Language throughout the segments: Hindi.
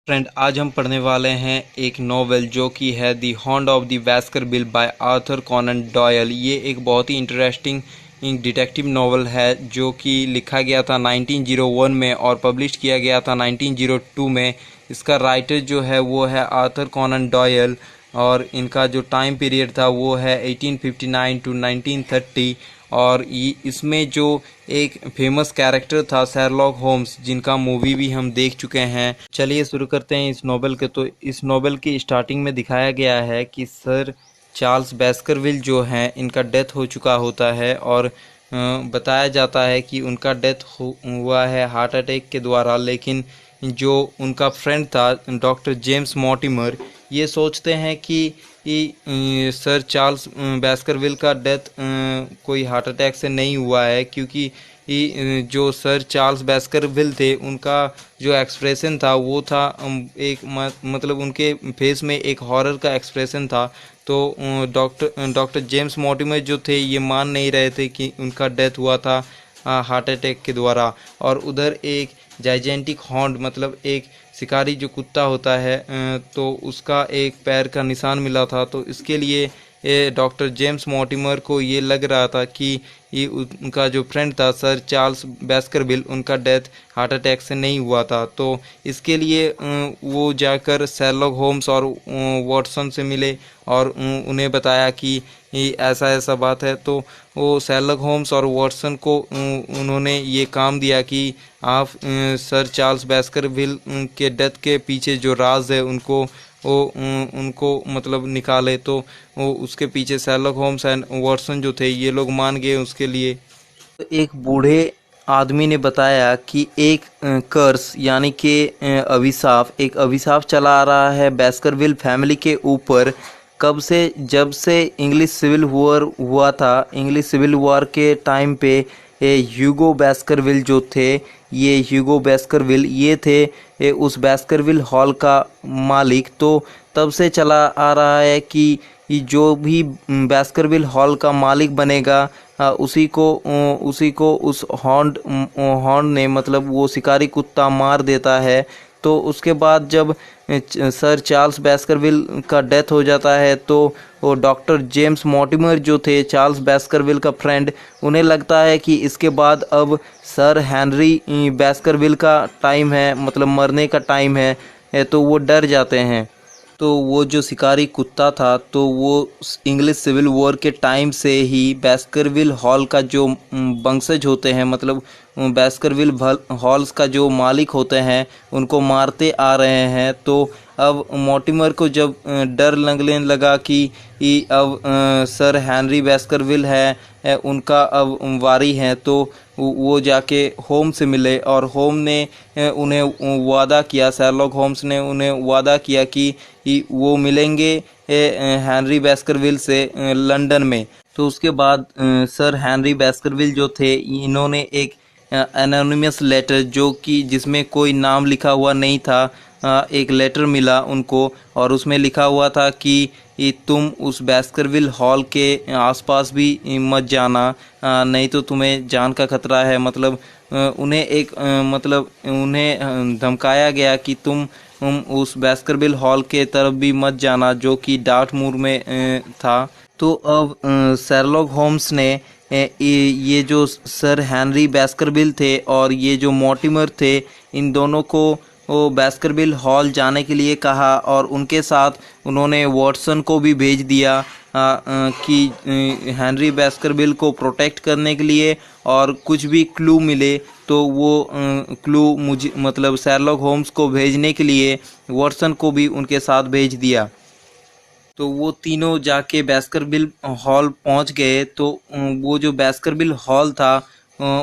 फ्रेंड, आज हम पढ़ने वाले हैं एक नॉवेल जो कि है the hound of the Baskerville by Arthur Conan Doyle. ये एक बहुत ही इंटरेस्टिंग डिटेक्टिव नॉवेल है जो कि लिखा गया था 1901 में और पब्लिश किया गया था 1902 में। इसका राइटर जो है वो है आर्थर कॉनन डॉयल और इनका जो टाइम पीरियड था वो है 1859 टू 1930। और इसमें जो एक फेमस कैरेक्टर था शेरलॉक होम्स, जिनका मूवी भी हम देख चुके हैं। चलिए शुरू करते हैं इस नॉवेल के। तो इस नॉवेल की स्टार्टिंग में दिखाया गया है कि सर चार्ल्स बेस्करविल जो हैं इनका डेथ हो चुका होता है और बताया जाता है कि उनका डेथ हुआ है हार्ट अटैक के द्वारा। लेकिन जो उनका फ्रेंड था डॉक्टर जेम्स मॉर्टिमर, ये सोचते हैं कि सर चार्ल्स बेस्करविल का डेथ कोई हार्ट अटैक से नहीं हुआ है, क्योंकि जो सर चार्ल्स बेस्करविल थे उनका जो एक्सप्रेशन था वो था एक मतलब उनके फेस में एक हॉरर का एक्सप्रेशन था। तो डॉक्टर जेम्स मॉर्टिमर जो थे ये मान नहीं रहे थे कि उनका डेथ हुआ था हार्ट अटैक के द्वारा। और उधर एक जाइजेंटिक हॉन्ड मतलब एक शिकारी जो कुत्ता होता है तो उसका एक पैर का निशान मिला था। तो इसके लिए डॉक्टर जेम्स मॉर्टिमर को ये लग रहा था कि ये उनका जो फ्रेंड था सर चार्ल्स बेस्करविल, उनका डेथ हार्ट अटैक से नहीं हुआ था। तो इसके लिए वो जाकर शेरलॉक होम्स और वॉटसन से मिले और उन्हें बताया कि ऐसा ऐसा बात है। तो वो शेरलॉक होम्स और वॉटसन को उन्होंने ये काम दिया कि आप सर चार्ल्स बेस्करविल के डेथ के पीछे जो राज है उनको मतलब निकाले। तो वो उसके पीछे शेरलॉक होम्स एंड वॉटसन जो थे ये लोग मान गए उसके लिए। एक बूढ़े आदमी ने बताया कि एक कर्स यानी कि एक अभिशाप चला आ रहा है बेस्करविल फैमिली के ऊपर। कब से? जब से इंग्लिश सिविल वॉर हुआ था। इंग्लिश सिविल वॉर के टाइम पे ह्यूगो बेस्करविल जो थे, ये ह्यूगो बेस्करविल ये थे उस बेस्करविल हॉल का मालिक। तो तब से चला आ रहा है कि जो भी बेस्करविल हॉल का मालिक बनेगा उसी को उस हॉर्न ने मतलब वो शिकारी कुत्ता मार देता है। तो उसके बाद जब सर चार्ल्स बेस्करविल का डेथ हो जाता है तो वो डॉक्टर जेम्स मॉर्टिमर जो थे चार्ल्स बेस्करविल का फ्रेंड, उन्हें लगता है कि इसके बाद अब सर हेनरी बेस्करविल का टाइम है, मतलब मरने का टाइम है। तो वो डर जाते हैं। तो वो जो शिकारी कुत्ता था तो वो इंग्लिश सिविल वॉर के टाइम से ही बेस्करविल हॉल का जो वंशज होते हैं, मतलब बेस्करविल हॉल्स का जो मालिक होते हैं उनको मारते आ रहे हैं। तो अब मॉर्टिमर को जब डर लगने लगा कि अब सर हेनरी बेस्करविल है उनका अब वारी है, तो वो जाके होम से मिले और होम ने उन्हें वादा किया, शेरलॉक होम्स ने उन्हें वादा किया कि वो मिलेंगे हेनरी बेस्करविल से लंदन में। तो उसके बाद सर हेनरी बेस्करविल जो थे इन्होंने एक एनोनिमस लेटर जो कि जिसमें कोई नाम लिखा हुआ नहीं था, एक लेटर मिला उनको और उसमें लिखा हुआ था कि तुम उस बेस्करविल हॉल के आसपास भी मत जाना, नहीं तो तुम्हें जान का खतरा है। मतलब उन्हें एक मतलब उन्हें धमकाया गया कि तुम उस बेस्करविल हॉल के तरफ भी मत जाना जो कि डार्टमूर में था। तो अब शेरलॉक होम्स ने ये जो सर हेनरी बेस्करविल थे और ये जो मॉर्टिमर थे इन दोनों को वो बेस्करविल हॉल जाने के लिए कहा और उनके साथ उन्होंने वॉटसन को भी भेज दिया कि हेनरी बेस्करविल को प्रोटेक्ट करने के लिए और कुछ भी क्लू मिले तो वो क्लू मुझे मतलब शेरलॉक होम्स को भेजने के लिए वॉटसन को भी उनके साथ भेज दिया। तो वो तीनों जाके बेस्करविल हॉल पहुंच गए। तो वो जो बेस्करविल हॉल था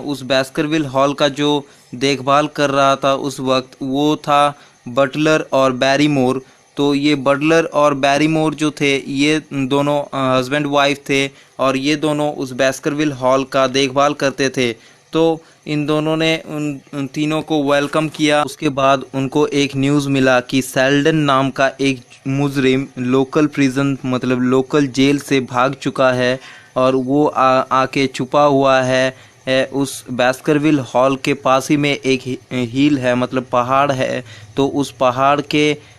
उस बेस्करविल हॉल का जो देखभाल कर रहा था उस वक्त वो था बटलर और बैरीमोर। तो ये बटलर और बैरीमोर जो थे ये दोनों हस्बैंड वाइफ थे और ये दोनों उस बेस्करविल हॉल का देखभाल करते थे। तो इन दोनों ने उन तीनों को वेलकम किया। उसके बाद उनको एक न्यूज़ मिला कि सेल्डन नाम का एक मुजरिम लोकल प्रिजन मतलब लोकल जेल से भाग चुका है और वो आके छुपा हुआ है उस बैस्करविल हॉल के पास ही में एक हिल है, मतलब पहाड़ है। तो उस पहाड़ के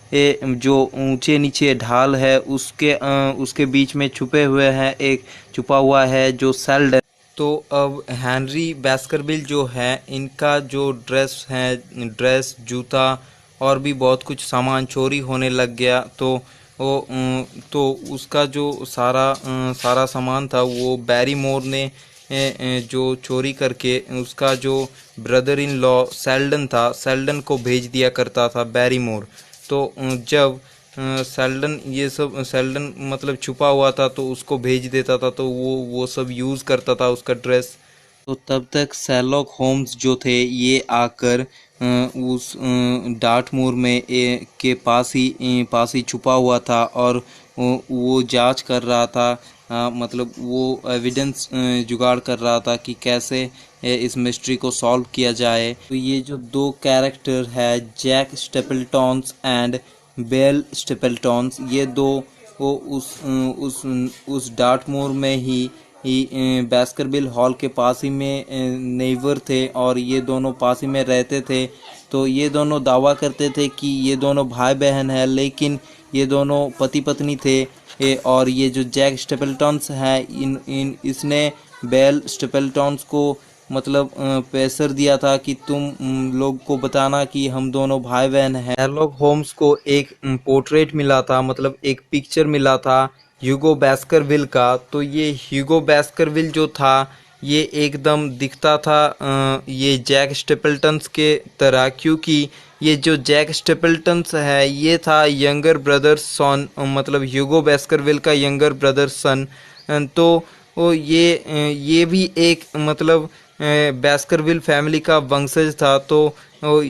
जो ऊंचे नीचे ढाल है उसके बीच में छुपा हुआ है जो सेल्डन। तो अब हेनरी बैस्करविल जो है, इनका जो ड्रेस जूता और भी बहुत कुछ सामान चोरी होने लग गया। तो उसका जो सारा सामान था वो बैरीमोर ने जो चोरी करके उसका जो ब्रदर इन लॉ सेल्डन को भेज दिया करता था बैरीमोर। तो जब सेल्डन मतलब छुपा हुआ था तो उसको भेज देता था, तो वो सब यूज़ करता था उसका ड्रेस। तो तब तक शेरलॉक होम्स जो थे ये आकर उस डार्टमूर में के पास ही छुपा हुआ था और वो जांच कर रहा था। मतलब वो एविडेंस जुगाड़ कर रहा था कि कैसे इस मिस्ट्री को सॉल्व किया जाए। तो ये जो दो कैरेक्टर है, जैक स्टेपल्टन्स एंड बेल स्टेपल्टन्स, ये दो वो उस डार्टमूर में ही बैस्करविल हॉल के पास ही में नेबर थे और ये दोनों पास ही में रहते थे। तो ये दोनों दावा करते थे कि ये दोनों भाई बहन हैं, लेकिन ये दोनों पति पत्नी थे। और ये जो जैक स्टेपल्टन्स है, इसने बेल स्टेपल्टन्स को मतलब प्रेशर दिया था कि तुम लोग को बताना कि हम दोनों भाई बहन हैं। शेरलॉक होम्स को एक पोर्ट्रेट मिला था, मतलब एक पिक्चर मिला था ह्यूगो बैस्करविल का। तो ये ह्यूगो बैस्करविल जो था ये एकदम दिखता था ये जैक स्टेपल्टन्स के तरह, क्योंकि ये जो जैक स्टेपल्टन्स है ये था यंगर ब्रदर सन, मतलब ह्यूगो बैस्करविल का यंगर ब्रदर सन। तो ये भी एक मतलब बैस्करविल फैमिली का वंशज था। तो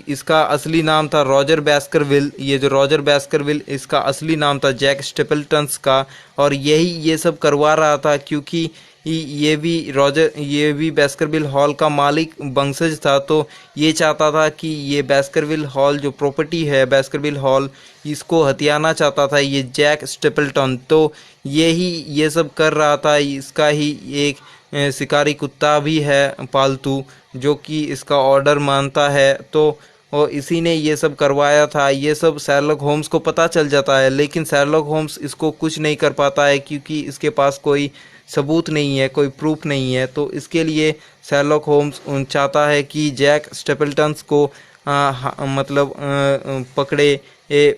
इसका असली नाम था रॉजर बैस्करविल। ये जो रॉजर बैस्करविल, इसका असली नाम था जैक स्टेपल्टन्स का। और ये सब करवा रहा था क्योंकि ये भी बैस्करविल हॉल का मालिक वंशज था। तो ये चाहता था कि ये बैस्करविल हॉल जो प्रॉपर्टी है बैस्करविल हॉल, इसको हथियाना चाहता था ये जैक स्टेपल्टन। तो ये सब कर रहा था। इसका ही एक शिकारी कुत्ता भी है पालतू, जो कि इसका ऑर्डर मानता है। तो और इसी ने ये सब करवाया था। ये सब शेरलॉक होम्स को पता चल जाता है, लेकिन शेरलॉक होम्स इसको कुछ नहीं कर पाता है क्योंकि इसके पास कोई सबूत नहीं है, कोई प्रूफ नहीं है। तो इसके लिए शेरलॉक होम्स चाहता है कि जैक स्टेपल्टन्स को मतलब पकड़े,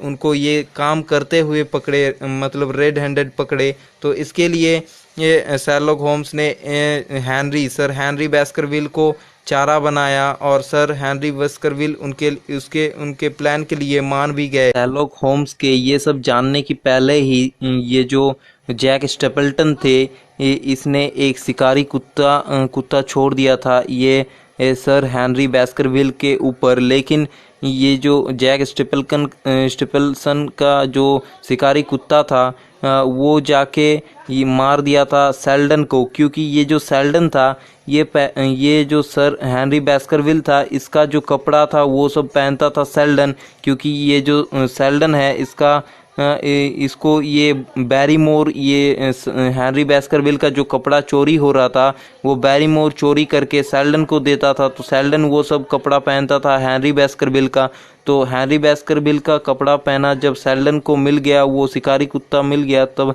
उनको ये काम करते हुए पकड़े, मतलब रेड हैंडेड पकड़े। तो इसके लिए ये शेरलॉक होम्स ने सर हेनरी बैस्करविल को चारा बनाया और सर हेनरी बैस्करविल उनके प्लान के लिए मान भी गए। शेरलॉक होम्स के ये सब जानने की पहले ही ये जो जैक स्टेपल्टन थे, इसने एक शिकारी कुत्ता छोड़ दिया था ये सर हेनरी बैस्करविल के ऊपर। लेकिन ये जो जैक स्टेपल्सन का जो शिकारी कुत्ता था वो जाके ये मार दिया था सेल्डन को, क्योंकि ये जो सेल्डन था ये जो सर हेनरी बैस्करविल था, इसका जो कपड़ा था वो सब पहनता था सेल्डन। क्योंकि ये जो सेल्डन है इसको ये बैरीमोर, ये हेनरी बैस्करविल का जो कपड़ा चोरी हो रहा था वो बैरीमोर चोरी करके सेल्डन को देता था। तो सेल्डन वो सब कपड़ा पहनता था हेनरी बैस्करविल का। तो हेनरी बैस्करविल का कपड़ा पहना जब सेल्डन को मिल गया, वो शिकारी कुत्ता मिल गया, तब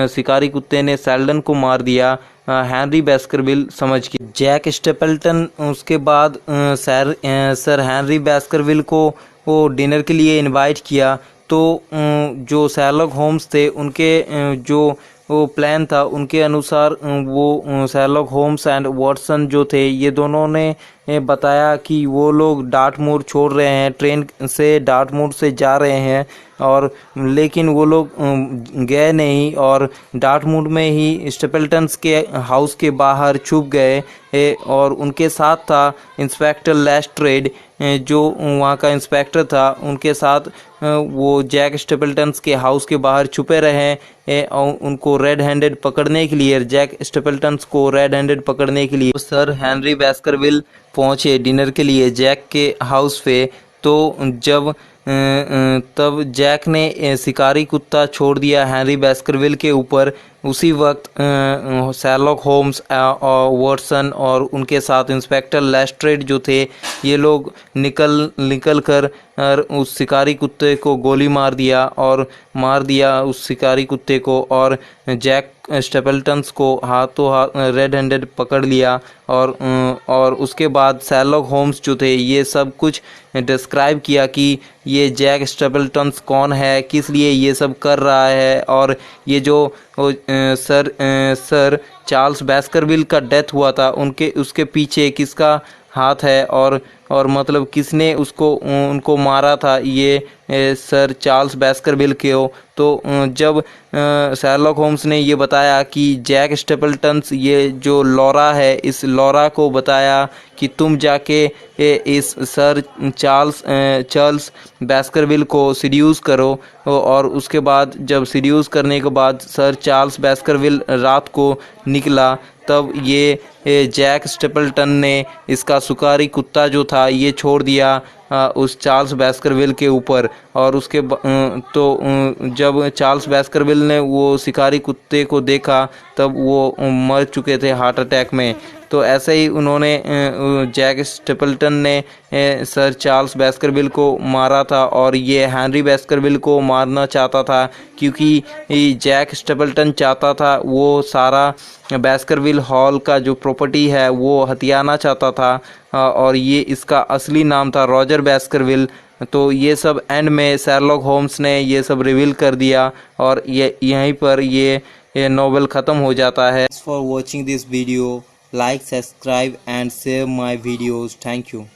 शिकारी कुत्ते ने सेल्डन को मार दिया हेनरी बैस्करविल समझ के। जैक स्टेपल्टन उसके बाद सर हेनरी बैस्करविल को वो डिनर के लिए इनवाइट किया। तो जो शेरलॉक होम्स थे उनके जो वो प्लान था उनके अनुसार वो शेरलॉक होम्स एंड वॉटसन जो थे ये दोनों ने बताया कि वो लोग डार्टमूर छोड़ रहे हैं, ट्रेन से डार्टमूर से जा रहे हैं। और लेकिन वो लोग गए नहीं और डार्टमूर में ही स्टेपल्टन्स के हाउस के बाहर छुप गए। और उनके साथ था इंस्पेक्टर लेस्ट्रेड, जो वहाँ का इंस्पेक्टर था। उनके साथ वो जैक स्टेपल्टन्स के हाउस के बाहर छुपे रहे और उनको रेड हैंडेड पकड़ने के लिए, जैक स्टेपल्टन्स को रेड हैंडेड पकड़ने के लिए सर हेनरी बैस्करविल पहुँचे डिनर के लिए जैक के हाउस पे। तो तब जैक ने शिकारी कुत्ता छोड़ दिया हेनरी बैस्करविल के ऊपर। उसी वक्त शर्लॉक होम्स और वाटसन और उनके साथ इंस्पेक्टर लेस्ट्रेड जो थे, ये लोग निकल कर उस शिकारी कुत्ते को गोली मार दिया उस शिकारी कुत्ते को, और जैक स्टेपल्टन्स को हाथों हाथ रेड हैंडेड पकड़ लिया। और उसके बाद शर्लॉक होम्स जो थे ये सब कुछ डिस्क्राइब किया कि ये जैक स्टेपल्टन्स कौन है, किस लिए ये सब कर रहा है, और ये जो सर चार्ल्स बेस्करविल का डेथ हुआ था उसके पीछे किसका हाथ है, और मतलब किसने उनको मारा था, ये सर चार्ल्स बेस्करविल को। तो जब शर्लॉक होम्स ने ये बताया कि जैक स्टेपल्टन्स ये जो लॉरा है, इस लॉरा को बताया कि तुम जाके इस सर चार्ल्स बेस्करविल को सीड्यूस करो, और उसके बाद जब सीड्यूस करने के बाद सर चार्ल्स बेस्करविल रात को निकला, तब ये जैक स्टेपल्टन ने इसका शिकारी कुत्ता जो था ये छोड़ दिया उस चार्ल्स बेस्करविल के ऊपर। और उसके जब चार्ल्स बेस्करविल ने वो शिकारी कुत्ते को देखा तब वो मर चुके थे हार्ट अटैक में। तो ऐसे ही उन्होंने जैक स्टेपल्टन ने सर चार्ल्स बेस्करविल को मारा था, और ये हेनरी बेस्करविल को मारना चाहता था क्योंकि जैक स्टेपल्टन चाहता था वो सारा बेस्करविल हॉल का जो प्रॉपर्टी है वो हथियाना चाहता था, और ये इसका असली नाम था रॉजर बेस्करविल। तो ये सब एंड में शर्लॉक होम्स ने ये सब रिवील कर दिया, और ये यहीं पर ये नॉवेल ख़त्म हो जाता है। For watching this video, like, subscribe and share my videos. Thank you.